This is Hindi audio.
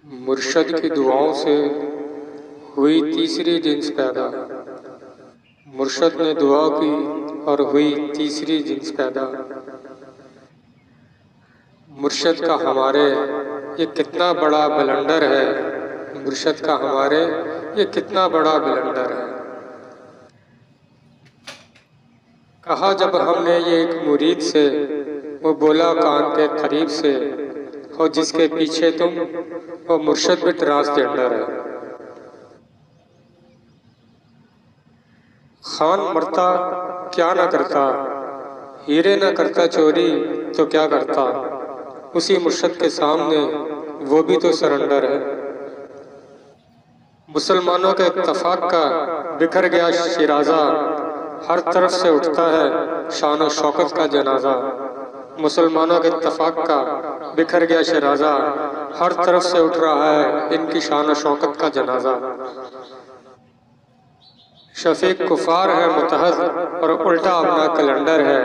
मुर्शद की दुआओं से हुई तीसरी जिन्स पैदा। मुर्शद ने दुआ की और हुई तीसरी जिन्स पैदा। मुर्शद का हमारे ये कितना बड़ा बलंडर है। मुर्शद का हमारे ये कितना बड़ा बलंडर है। कहा जब हमने ये एक मुरीद से, वो बोला कान के करीब से, हो जिसके पीछे तुम, वो मुर्शद भी ट्रांसजेंडर है। खान मरता क्या ना करता, हीरे ना करता चोरी तो क्या करता, उसी मुर्शद के सामने वो भी तो सरेंडर है। मुसलमानों के इत्तफाक का बिखर गया शिराजा, हर तरफ से उठता है शान और शौकत का जनाजा। मुसलमानों के इत्तफाक का बिखर गया शिराजा, हर तरफ से उठ रहा है इनकी शान और शौकत का जनाजा। शफीक कुफार है मुतहद और उल्टा अपना कैलेंडर है।